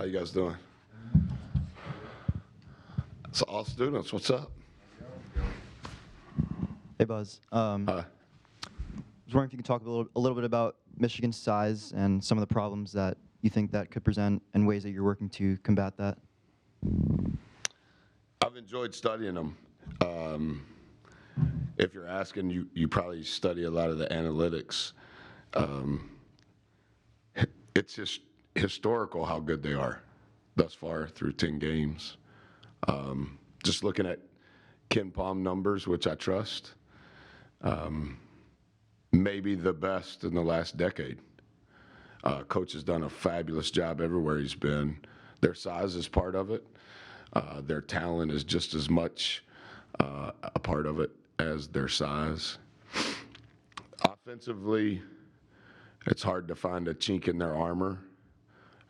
How you guys doing? It's all students. What's up? Hey, Buzz. I Hi. was wondering if you could talk a little bit about Michigan's size and some of the problems that you think that could present and ways that you're working to combat that. I've enjoyed studying them. If you're asking, you probably study a lot of the analytics. It's just historical how good they are thus far through 10 games. Just looking at Ken Palm numbers, which I trust, maybe the best in the last decade. Coach has done a fabulous job everywhere he's been. Their size is part of it. Their talent is just as much a part of it as their size. Offensively, it's hard to find a chink in their armor.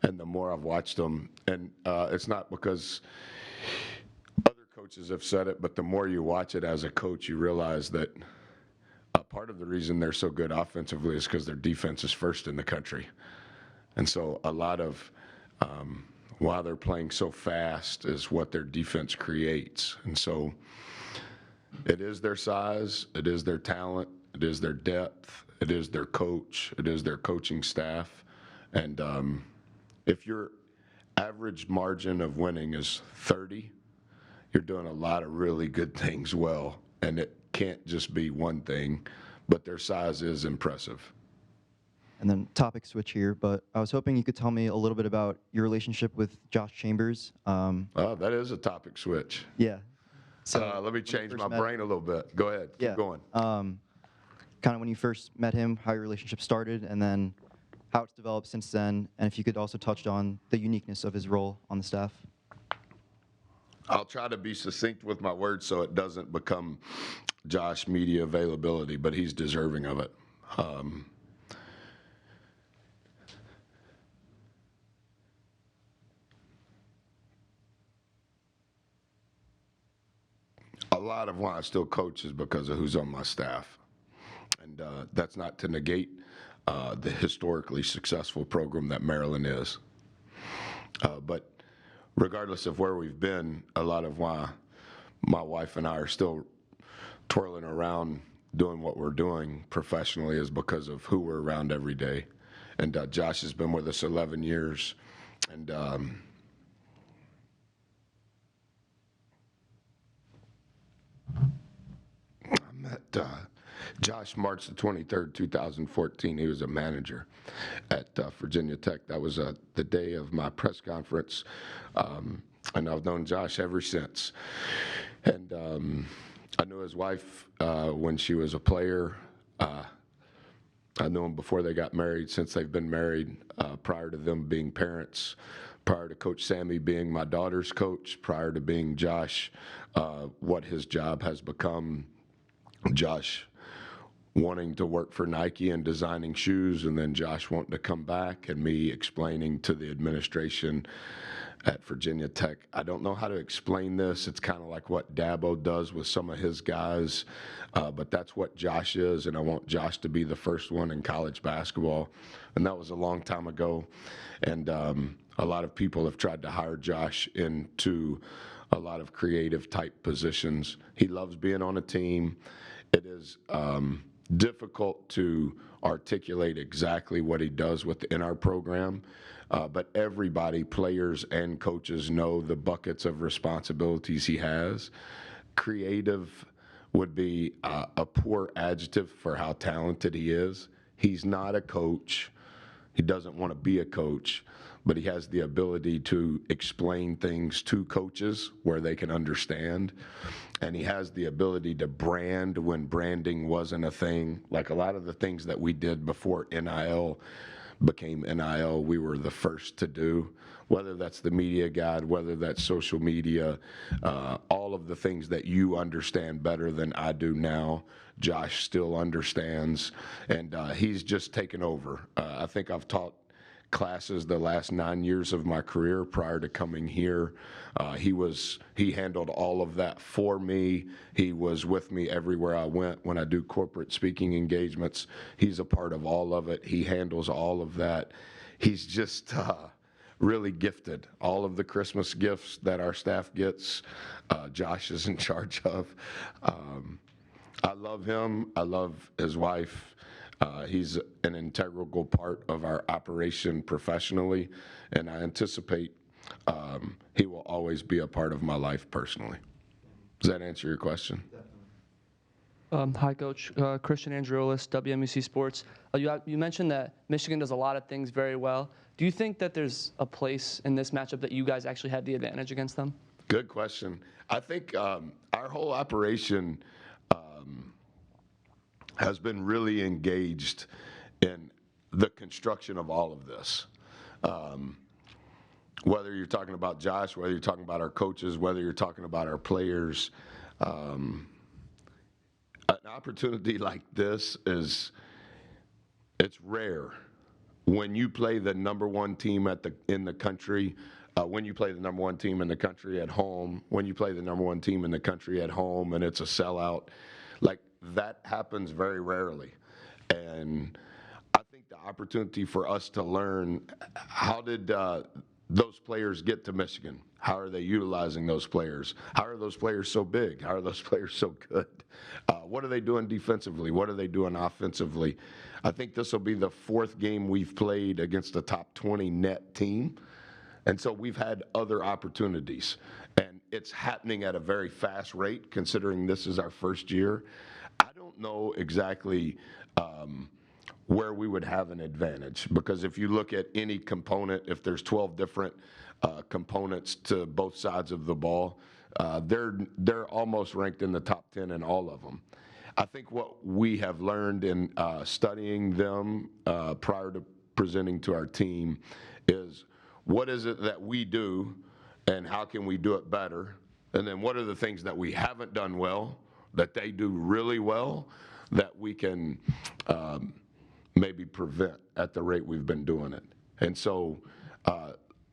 And the more I've watched them, and it's not because other coaches have said it, but the more you watch it as a coach, you realize that part of the reason they're so good offensively is because their defense is first in the country. And so a lot of why they're playing so fast is what their defense creates. And so it is their size, it is their talent, it is their depth, it is their coach, it is their coaching staff. And if your average margin of winning is 30, you're doing a lot of really good things well. And it can't just be one thing, but their size is impressive. And then topic switch here, but I was hoping you could tell me a little bit about your relationship with Josh Chambers. That is a topic switch. Yeah. So let me change my brain a little bit. Go ahead. Keep going. Kind of when you first met him, how your relationship started, and then how it's developed since then, and if you could also touch on the uniqueness of his role on the staff. I'll try to be succinct with my words so it doesn't become Josh media availability, but he's deserving of it. A lot of why I still coach is because of who's on my staff. And that's not to negate the historically successful program that Maryland is. But regardless of where we've been, a lot of why my wife and I are still twirling around doing what we're doing professionally is because of who we're around every day. And Josh has been with us 11 years. And I met Josh March the 23rd, 2014. He was a manager at Virginia Tech. That was the day of my press conference. And I've known Josh ever since. And I knew his wife when she was a player. I knew him before they got married, since they've been married, prior to them being parents, prior to Coach Sammy being my daughter's coach, prior to being Josh, what his job has become. Josh wanting to work for Nike and designing shoes, and then Josh wanting to come back, and me explaining to the administration at Virginia Tech, I don't know how to explain this. It's kind of like what Dabo does with some of his guys, but that's what Josh is, and I want Josh to be the first one in college basketball. And that was a long time ago, and a lot of people have tried to hire Josh into a lot of creative type positions. He loves being on a team. It is difficult to articulate exactly what he does within our program, but everybody, players and coaches, know the buckets of responsibilities he has. Creative would be a poor adjective for how talented he is. He's not a coach. He doesn't want to be a coach, but he has the ability to explain things to coaches where they can understand. And he has the ability to brand when branding wasn't a thing. Like a lot of the things that we did before NIL became NIL, we were the first to do, whether that's the media guide, whether that's social media, all of the things that you understand better than I do now, Josh still understands, and he's just taken over. I think I've taught classes the last 9 years of my career prior to coming here. He handled all of that for me. He was with me everywhere I went. When I do corporate speaking engagements, he's a part of all of it. He handles all of that. He's just really gifted. All of the Christmas gifts that our staff gets, Josh is in charge of. I love him. I love his wife. He's an integral part of our operation professionally, and I anticipate he will always be a part of my life personally. Does that answer your question? Hi, Coach. Christian Andriolis, WMUC Sports. You mentioned that Michigan does a lot of things very well. Do you think that there's a place in this matchup that you guys actually had the advantage against them? Good question. I think our whole operation has been really engaged in the construction of all of this. Whether you're talking about Josh, whether you're talking about our coaches, whether you're talking about our players, an opportunity like this it's rare. When you play the number one team in the country, when you play the number one team in the country at home, when you play the number one team in the country at home, and it's a sellout, like that happens very rarely. And I think the opportunity for us to learn how did those players get to Michigan? How are they utilizing those players? How are those players so big? How are those players so good? What are they doing defensively? What are they doing offensively? I think this will be the fourth game we've played against a top 20 net team. And so we've had other opportunities. And it's happening at a very fast rate, considering this is our first year. I don't know exactly where we would have an advantage, because if you look at any component, if there's 12 different components to both sides of the ball, they're almost ranked in the top 10 in all of them. I think what we have learned in studying them prior to presenting to our team is, what is it that we do and how can we do it better? And then what are the things that we haven't done well that they do really well that we can maybe prevent at the rate we've been doing it. And so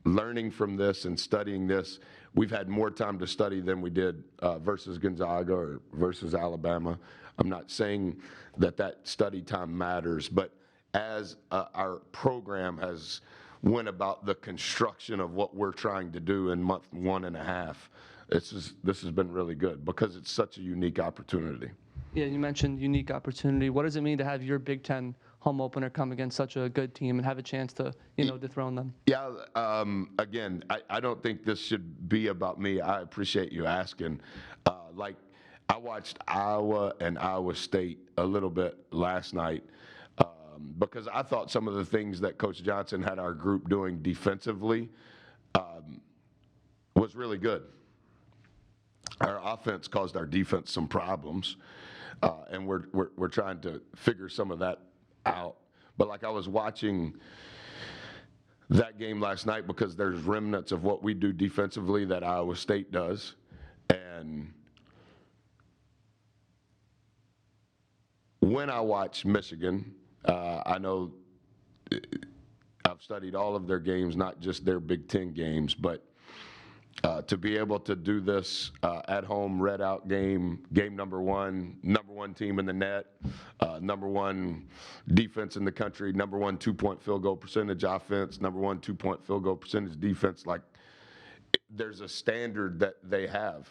learning from this and studying this, we've had more time to study than we did versus Gonzaga or versus Alabama. I'm not saying that study time matters, but as our program has went about the construction of what we're trying to do in month 1.5, this has been really good because it's such a unique opportunity. Yeah, you mentioned unique opportunity. What does it mean to have your Big Ten home opener come against such a good team and have a chance to, dethrone them? Yeah, again, I don't think this should be about me. I appreciate you asking. I watched Iowa and Iowa State a little bit last night because I thought some of the things that Coach Johnson had our group doing defensively was really good. Our offense caused our defense some problems, and we're trying to figure some of that out. But I was watching that game last night because there's remnants of what we do defensively that Iowa State does. And when I watch Michigan, I know I've studied all of their games, not just their Big Ten games, but to be able to do this at home, red out game number one team in the net, number one defense in the country, number one 2-point field goal percentage offense, number one 2-point field goal percentage defense, there's a standard that they have.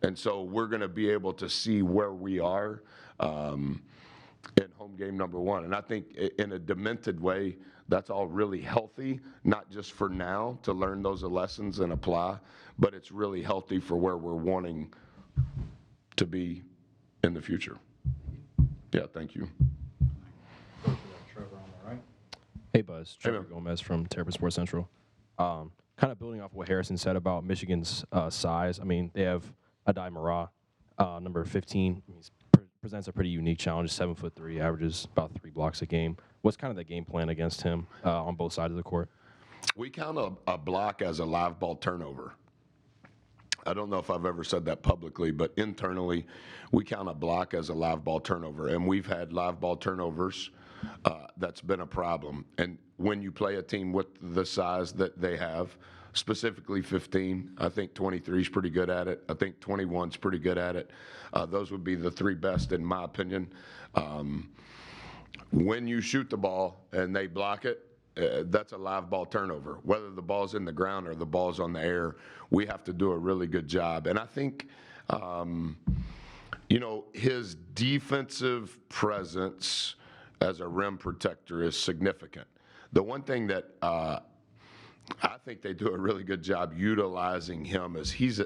And so we're going to be able to see where we are in home game number one. And I think in a demented way, that's all really healthy, not just for now to learn those lessons and apply, but it's really healthy for where we're wanting to be in the future. Yeah, thank you. Trevor on the right. Hey, Buzz. Trevor man. Gomez from Terps Sports Central. Kind of building off what Harrison said about Michigan's size. I mean, they have Aday, number 15. He presents a pretty unique challenge. 7'3", averages about 3 blocks a game. What's kind of the game plan against him on both sides of the court? We count a block as a live ball turnover. I don't know if I've ever said that publicly, but internally, we count a block as a live ball turnover. And we've had live ball turnovers. That's been a problem. And when you play a team with the size that they have, specifically 15, I think 23 is pretty good at it. I think 21 is pretty good at it. Those would be the 3 best, in my opinion. When you shoot the ball and they block it, that's a live ball turnover. Whether the ball's in the ground or the ball's on the air, we have to do a really good job. And I think, his defensive presence as a rim protector is significant. The one thing that I think they do a really good job utilizing him is he's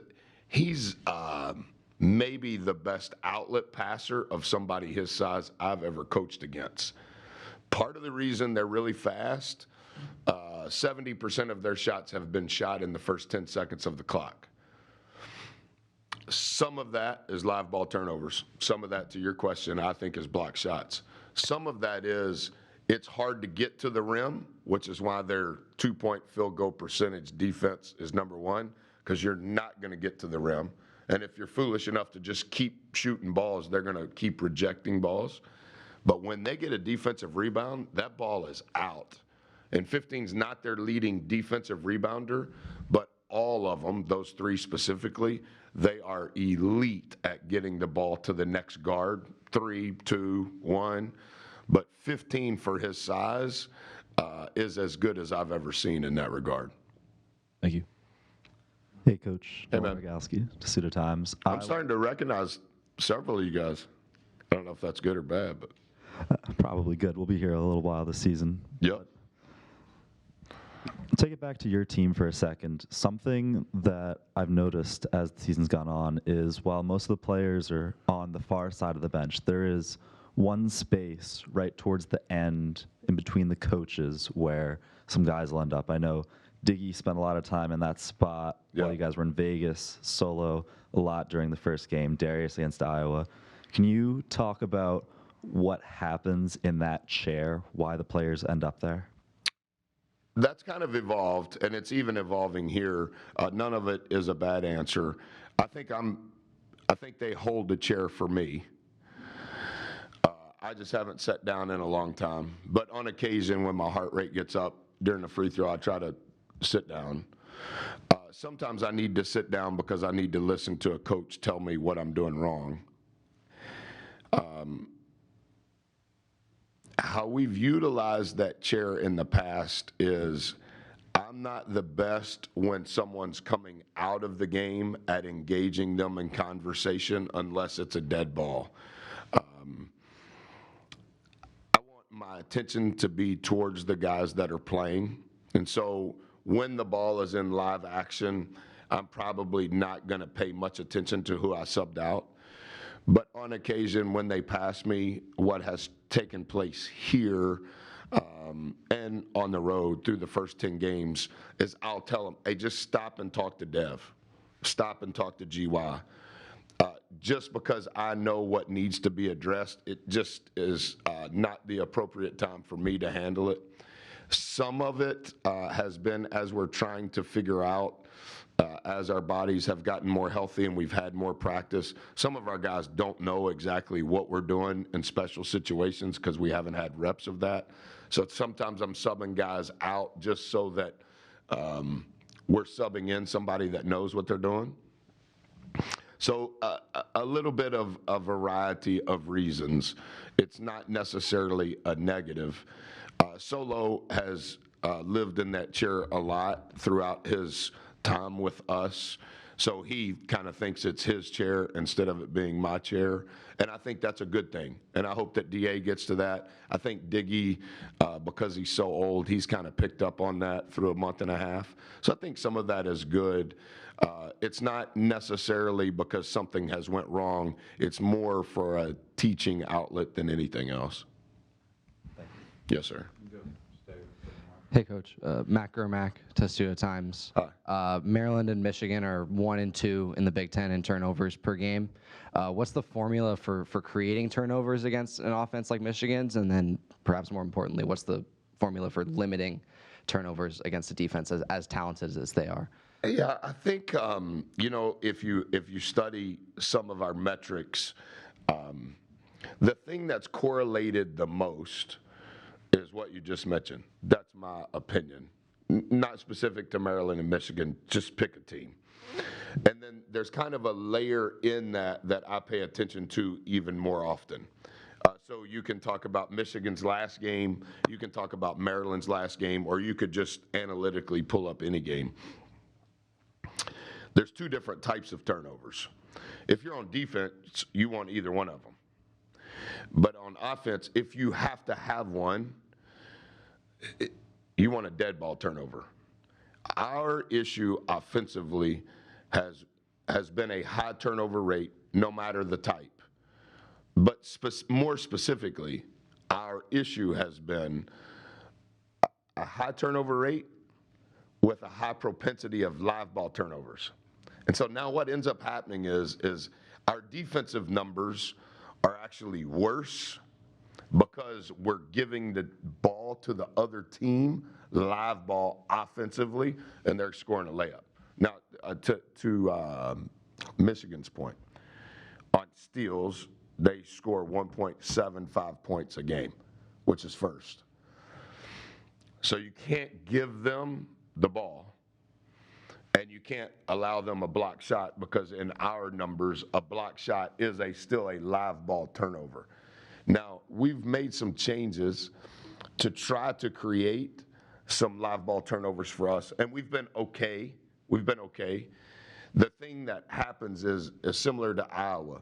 maybe the best outlet passer of somebody his size I've ever coached against. Part of the reason they're really fast, 70% of their shots have been shot in the first 10 seconds of the clock. Some of that is live ball turnovers. Some of that, to your question, I think is block shots. Some of that is it's hard to get to the rim, which is why their 2-point field goal percentage defense is number one, because you're not going to get to the rim. And if you're foolish enough to just keep shooting balls, they're going to keep rejecting balls. But when they get a defensive rebound, that ball is out. And 15's not their leading defensive rebounder, but all of them, those three specifically, they are elite at getting the ball to the next guard, 3, 2, 1. But 15 for his size is as good as I've ever seen in that regard. Thank you. Hey, Coach. Hey, Nolan man. Rogowski, Pseudo Times. I'm starting to recognize several of you guys. I don't know if that's good or bad, but Probably good. We'll be here a little while this season. yep. Take it back to your team for a second. Something that I've noticed as the season's gone on is while most of the players are on the far side of the bench, there is one space right towards the end in between the coaches where some guys will end up. I know Diggy spent a lot of time in that spot while Yeah. you guys were in Vegas, Solo a lot during the first game, Darius against Iowa. Can you talk about what happens in that chair, why the players end up there? That's kind of evolved, and it's even evolving here. None of it is a bad answer. I think they hold the chair for me. I just haven't sat down in a long time. But on occasion, when my heart rate gets up during the free throw, I try to sit down. Sometimes I need to sit down because I need to listen to a coach tell me what I'm doing wrong. How we've utilized that chair in the past is I'm not the best when someone's coming out of the game at engaging them in conversation unless it's a dead ball. I want my attention to be towards the guys that are playing. And so when the ball is in live action, I'm probably not going to pay much attention to who I subbed out. But on occasion, when they pass me, what has taken place here and on the road through the first 10 games is I'll tell them, hey, just stop and talk to Dev. Stop and talk to GY. Just because I know what needs to be addressed, it just is not the appropriate time for me to handle it. Some of it has been as we're trying to figure out as our bodies have gotten more healthy and we've had more practice. Some of our guys don't know exactly what we're doing in special situations because we haven't had reps of that. So sometimes I'm subbing guys out just so that we're subbing in somebody that knows what they're doing. So a little bit of a variety of reasons. It's not necessarily a negative. Solo has lived in that chair a lot throughout his time with us. So he kind of thinks it's his chair instead of it being my chair. And I think that's a good thing. And I hope that DA gets to that. I think Diggy, because he's so old, he's kind of picked up on that through a month and a half. So I think some of that is good. It's not necessarily because something has went wrong. It's more for a teaching outlet than anything else. Yes, sir. Hey, Coach. Matt Germack, Testudo Times. Hi. Maryland and Michigan are 1 and 2 in the Big Ten in turnovers per game. What's the formula for creating turnovers against an offense like Michigan's? And then, perhaps more importantly, what's the formula for limiting turnovers against a defense as talented as they are? Yeah, I think if you study some of our metrics, the thing that's correlated the most is what you just mentioned. That's my opinion. Not specific to Maryland and Michigan, just pick a team. And then there's kind of a layer in that I pay attention to even more often. also, you can talk about Michigan's last game, you can talk about Maryland's last game, or you could just analytically pull up any game. There's two different types of turnovers. If you're on defense, you want either one of them. But on offense, if you have to have one, you want a dead ball turnover. Our issue offensively has been a high turnover rate, no matter the type. But more specifically, our issue has been a high turnover rate with a high propensity of live ball turnovers. And so now what ends up happening is our defensive numbers are actually worse because we're giving the ball to the other team, live ball offensively, and they're scoring a layup. Now, to Michigan's point, on steals, they score 1.75 points a game, which is first. So you can't give them the ball, and you can't allow them a block shot, because in our numbers, a block shot is still a live ball turnover. Now, we've made some changes to try to create some live ball turnovers for us, and we've been okay. The thing that happens is similar to Iowa.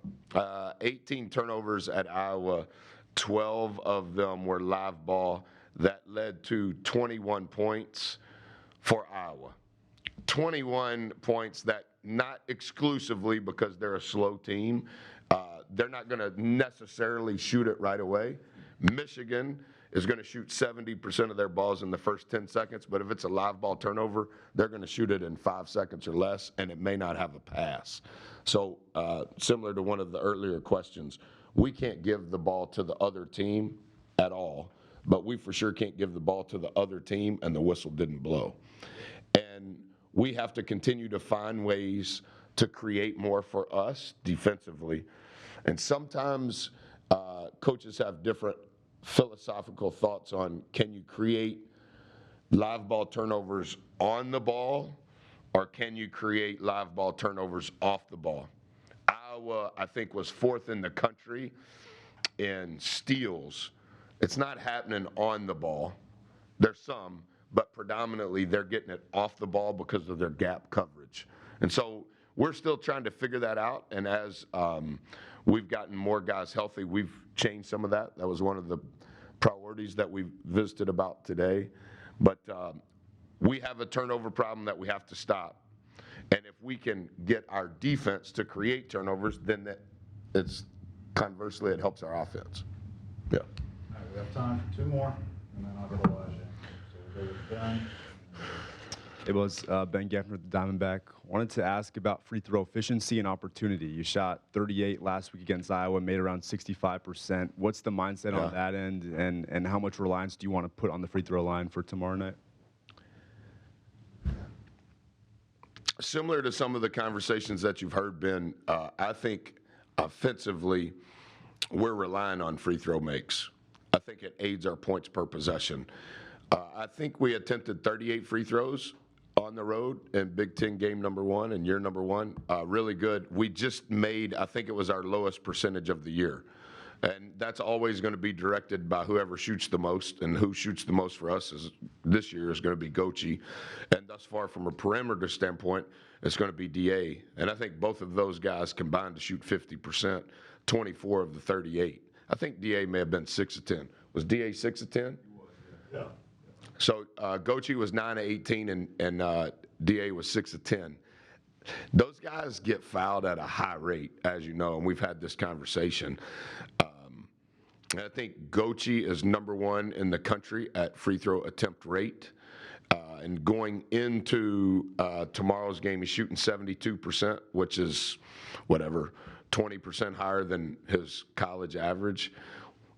18 turnovers at Iowa, 12 of them were live ball. That led to 21 points for Iowa. 21 points that, not exclusively because they're a slow team, they're not going to necessarily shoot it right away. Michigan is going to shoot 70% of their balls in the first 10 seconds, but if it's a live ball turnover, they're going to shoot it in 5 seconds or less, and it may not have a pass. So similar to one of the earlier questions, we can't give the ball to the other team at all, but we for sure can't give the ball to the other team and the whistle didn't blow. And we have to continue to find ways to create more for us defensively. And sometimes coaches have different philosophical thoughts on, can you create live ball turnovers on the ball, or can you create live ball turnovers off the ball? Iowa, I think, was 4th in the country in steals. It's not happening on the ball. There's some, but predominantly they're getting it off the ball because of their gap coverage. And so we're still trying to figure that out, and as we've gotten more guys healthy, we've changed some of that. That was one of the priorities that we visited about today. But we have a turnover problem that we have to stop. And if we can get our defense to create turnovers, then it's conversely, it helps our offense. Yeah. All right, we have time for 2 more, and then I'll get Elijah. So we'll go with Ben. It was Ben Gaffner with the Diamondback. Wanted to ask about free throw efficiency and opportunity. You shot 38 last week against Iowa, made around 65%. What's the mindset on that end, and how much reliance do you want to put on the free throw line for tomorrow night? Similar to some of the conversations that you've heard, Ben, I think offensively we're relying on free throw makes. I think it aids our points per possession. I think we attempted 38 free throws on the road in Big Ten game number 1 and year number 1. Really good. We just made, I think it was our lowest percentage of the year. And that's always going to be directed by whoever shoots the most, and who shoots the most for us this year is going to be Gochi. And thus far, from a perimeter standpoint, it's going to be DA. And I think both of those guys combined to shoot 50%, 24 of the 38. I think DA may have been 6 of 10. Was DA 6 of 10? Yeah. So Gochi was 9 of 18, and DA was 6 of 10. Those guys get fouled at a high rate, as you know, and we've had this conversation. I think Gochi is number 1 in the country at free throw attempt rate. And going into tomorrow's game, he's shooting 72%, which is 20% higher than his college average.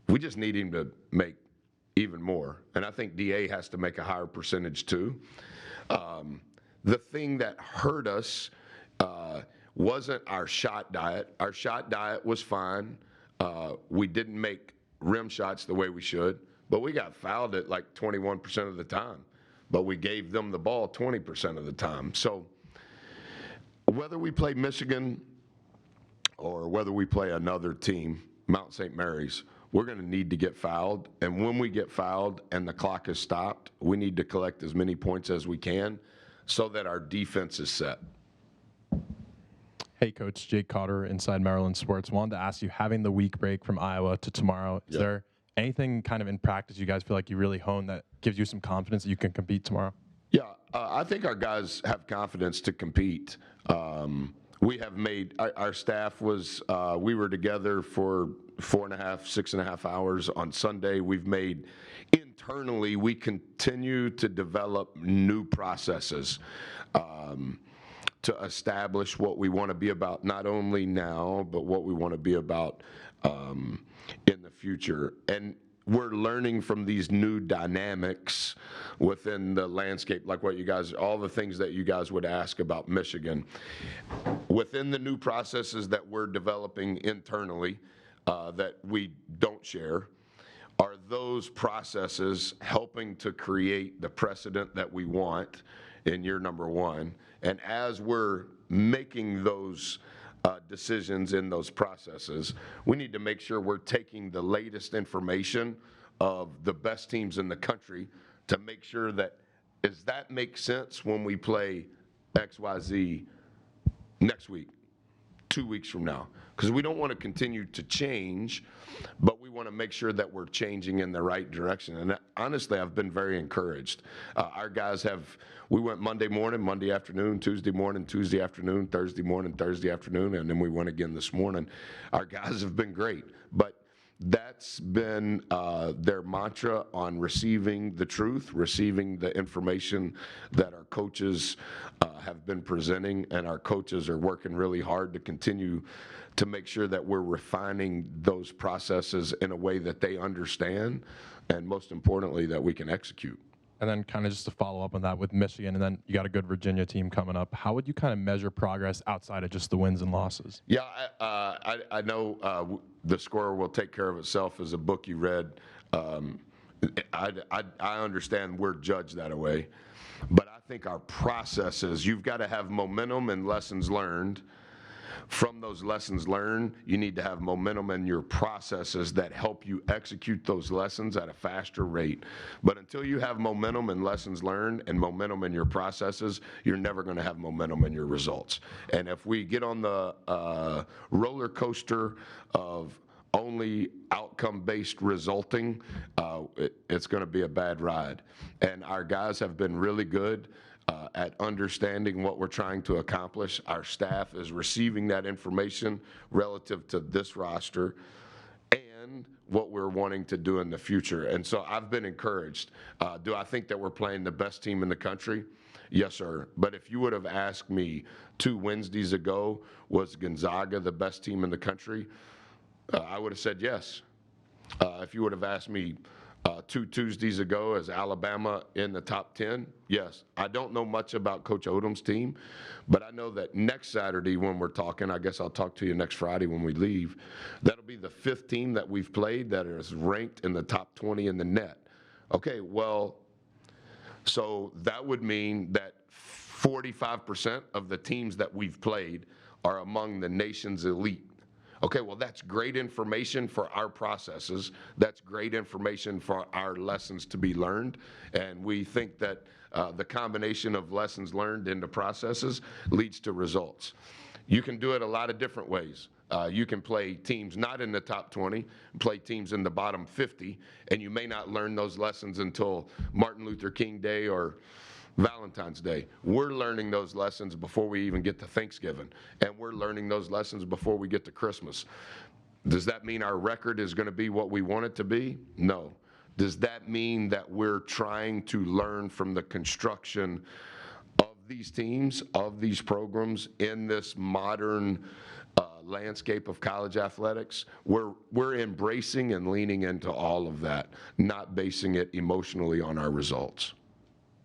We just need him to make even more. And I think DA has to make a higher percentage too. The thing that hurt us wasn't our shot diet. Our shot diet was fine. We didn't make rim shots the way we should, but we got fouled at like 21% of the time. But we gave them the ball 20% of the time. So whether we play Michigan or whether we play another team, Mount St. Mary's, we're going to need to get fouled. And when we get fouled and the clock is stopped, we need to collect as many points as we can so that our defense is set. Hey, Coach, Jake Cotter, Inside Maryland Sports. Wanted to ask you, having the week break from Iowa to tomorrow, is there anything kind of in practice you guys feel like you really honed that gives you some confidence that you can compete tomorrow? Yeah, I think our guys have confidence to compete. We have made, our staff was, we were together for 6.5 hours on Sunday. We've made, internally, we continue to develop new processes to establish what we want to be about, not only now, but what we want to be about in the future. And we're learning from these new dynamics within the landscape, like what you guys, all the things that you guys would ask about Michigan. Within the new processes that we're developing internally that we don't share, are those processes helping to create the precedent that we want in year number one? And as we're making those decisions in those processes, we need to make sure we're taking the latest information of the best teams in the country to make sure that, does that make sense when we play XYZ next week, 2 weeks from now? Because we don't want to continue to change, but we want to make sure that we're changing in the right direction. And honestly, I've been very encouraged. Our guys we went Monday morning, Monday afternoon, Tuesday morning, Tuesday afternoon, Thursday morning, Thursday afternoon, and then we went again this morning. Our guys have been great, but that's been their mantra on receiving the truth, receiving the information that our coaches have been presenting, and our coaches are working really hard to continue to make sure that we're refining those processes in a way that they understand, and most importantly, that we can execute. And then kind of just to follow up on that with Michigan, and then you got a good Virginia team coming up. How would you kind of measure progress outside of just the wins and losses? Yeah, I know The Score Will Take Care of Itself is a book you read. I understand we're judged that way, but I think our processes, you've got to have momentum and lessons learned. From those lessons learned, you need to have momentum in your processes that help you execute those lessons at a faster rate. But until you have momentum and lessons learned and momentum in your processes, you're never going to have momentum in your results. And if we get on the roller coaster of only outcome-based resulting, it's going to be a bad ride. And our guys have been really good at understanding what we're trying to accomplish. Our staff is receiving that information relative to this roster and what we're wanting to do in the future. And so I've been encouraged. Do I think that we're playing the best team in the country? Yes, sir. But if you would have asked me 2 Wednesdays ago, was Gonzaga the best team in the country? I would have said yes. If you would have asked me 2 Tuesdays ago, is Alabama in the top 10? Yes. I don't know much about Coach Odom's team, but I know that next Saturday when we're talking, I guess I'll talk to you next Friday when we leave, that'll be the 5th team that we've played that is ranked in the top 20 in the net. Okay, well, so that would mean that 45% of the teams that we've played are among the nation's elite. Okay, well, that's great information for our processes. That's great information for our lessons to be learned. And we think that the combination of lessons learned into processes leads to results. You can do it a lot of different ways. You can play teams not in the top 20, play teams in the bottom 50, and you may not learn those lessons until Martin Luther King Day or Valentine's Day. We're learning those lessons before we even get to Thanksgiving, and we're learning those lessons before we get to Christmas. Does that mean our record is going to be what we want it to be? No. Does that mean that we're trying to learn from the construction of these teams, of these programs in this modern landscape of college athletics? We're embracing and leaning into all of that, not basing it emotionally on our results.